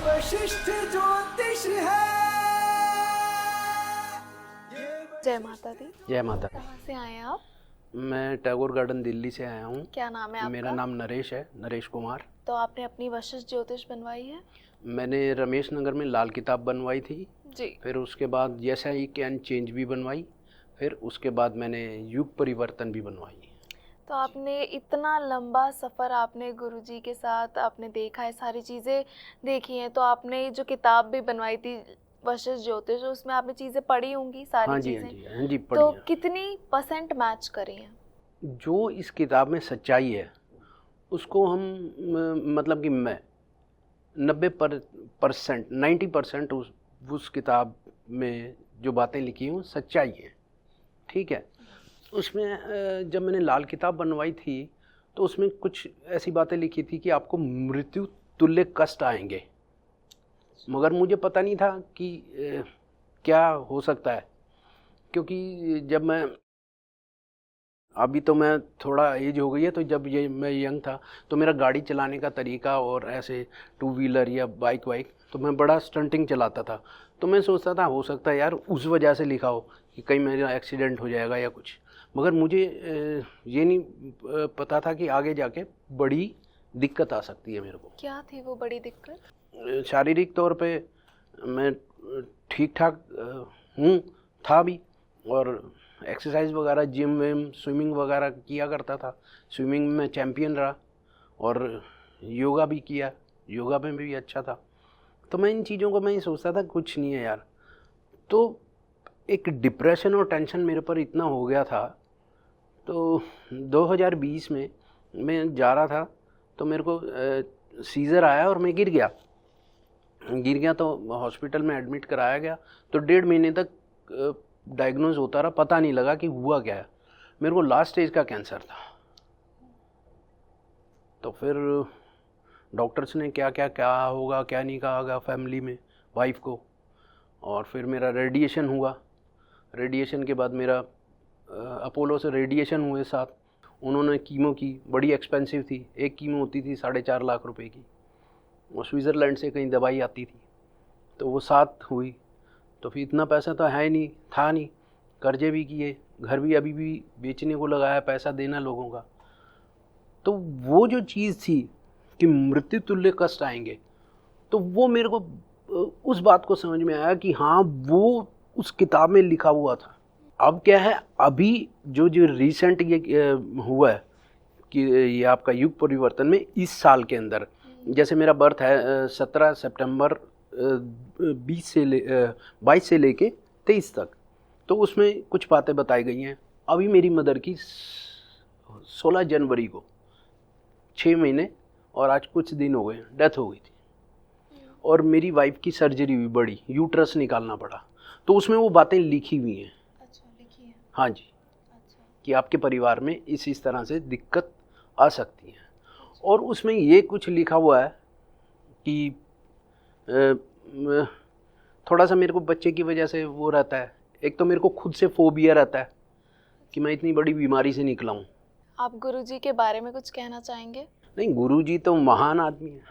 वशिष्ठ ज्योतिष है। जय माता दी। जय माता दी। कहाँ से आए हैं आप? मैं टैगोर गार्डन दिल्ली से आया हूँ। क्या नाम है आपका? मेरा नाम नरेश है, नरेश कुमार। तो आपने अपनी वशिष्ठ ज्योतिष बनवाई है? मैंने रमेश नगर में लाल किताब बनवाई थी जी। फिर उसके बाद यस आई कैन चेंज भी बनवाई, फिर उसके बाद मैंने युग परिवर्तन भी बनवाई। तो आपने इतना लंबा सफ़र आपने गुरुजी के साथ आपने देखा है, सारी चीज़ें देखी हैं, तो आपने जो किताब भी बनवाई थी वशिष्ठ ज्योतिष, उसमें आपने चीज़ें पढ़ी होंगी सारी हाँ जी, चीज़ें। हाँ जी पढ़ी तो हैं। कितनी % मैच करी हैं? जो इस किताब में सच्चाई है उसको हम मतलब कि मैं 90% उस किताब में जो बातें लिखी हैं वो सच्चाई है, ठीक है। उसमें जब मैंने लाल किताब बनवाई थी तो उसमें कुछ ऐसी बातें लिखी थी कि आपको मृत्यु तुल्य कष्ट आएंगे, मगर मुझे पता नहीं था कि क्या हो सकता है, क्योंकि जब मैं अभी तो मैं थोड़ा एज हो गई है, तो जब ये मैं यंग था तो मेरा गाड़ी चलाने का तरीका और ऐसे 2 व्हीलर या बाइक तो मैं बड़ा स्टंटिंग चलाता था। तो मैं सोचता था हो सकता है यार उस वजह से लिखा हो कि कहीं मेरा एक्सीडेंट हो जाएगा या कुछ, मगर मुझे ये नहीं पता था कि आगे जाके बड़ी दिक्कत आ सकती है मेरे को। क्या थी वो बड़ी दिक्कत? शारीरिक तौर पे मैं ठीक ठाक था भी, और एक्सरसाइज वगैरह जिम विम स्विमिंग वगैरह किया करता था। स्विमिंग में चैम्पियन रहा और योगा भी किया, योगा में भी अच्छा था। तो मैं इन चीज़ों को मैं सोचता था कुछ नहीं है यार। तो एक डिप्रेशन और टेंशन मेरे पर इतना हो गया था। तो 2020 में मैं जा रहा था तो मेरे को सीजर आया और मैं गिर गया तो हॉस्पिटल में एडमिट कराया गया। तो 1.5 महीने तक डायग्नोज होता रहा, पता नहीं लगा कि हुआ क्या है। मेरे को लास्ट स्टेज का कैंसर था। तो फिर डॉक्टर्स ने क्या होगा क्या नहीं कहा फैमिली में वाइफ को, और फिर मेरा रेडिएशन हुआ। रेडिएशन के बाद मेरा अपोलो से रेडिएशन हुए 7। उन्होंने कीमो की, बड़ी एक्सपेंसिव थी, एक कीमो होती थी 4.5 लाख रुपए की, और स्विट्ज़रलैंड से कहीं दवाई आती थी, तो वो 7 हुई। तो फिर इतना पैसा तो है नहीं, था नहीं, कर्जे भी किए, घर भी अभी भी बेचने को लगाया, पैसा देना लोगों का। तो वो जो चीज़ थी कि मृत्यु तुल्य कष्ट आएंगे, तो वो मेरे को उस बात को समझ में आया कि हाँ वो उस किताब में लिखा हुआ था। अब क्या है, अभी जो रिसेंट ये हुआ है कि ये आपका युग परिवर्तन में इस साल के अंदर, जैसे मेरा बर्थ है 17 सितंबर 22 से लेके 23 तक, तो उसमें कुछ बातें बताई गई हैं। अभी मेरी मदर की 16 जनवरी को 6 महीने और आज कुछ दिन हो गए डेथ हो गई थी, और मेरी वाइफ की सर्जरी हुई, बड़ी यूट्रस निकालना पड़ा। तो उसमें वो बातें लिखी हुई हैं। अच्छा, लिखी है? हाँ जी। अच्छा। कि आपके परिवार में इस तरह से दिक्कत आ सकती है। और उसमें ये कुछ लिखा हुआ है कि थोड़ा सा मेरे को बच्चे की वजह से वो रहता है, एक तो मेरे को खुद से फोबिया रहता है कि मैं इतनी बड़ी बीमारी से निकला हूँ। आप गुरुजी के बारे में कुछ कहना चाहेंगे? नहीं, गुरुजी तो महान आदमी है,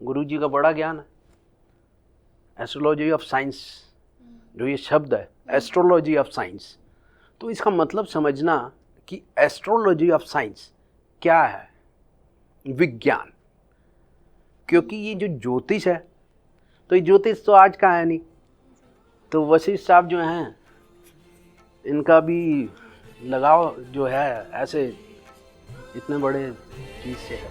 गुरुजी का बड़ा ज्ञान है। एस्ट्रोलॉजी ऑफ साइंस जो ये शब्द है, एस्ट्रोलॉजी ऑफ साइंस, तो इसका मतलब समझना कि एस्ट्रोलॉजी ऑफ साइंस क्या है, विज्ञान। क्योंकि ये जो ज्योतिष है, तो ये ज्योतिष तो आज का है नहीं। तो वशिष्ठ साहब जो हैं, इनका भी लगाव जो है ऐसे इतने बड़े चीज़ से है।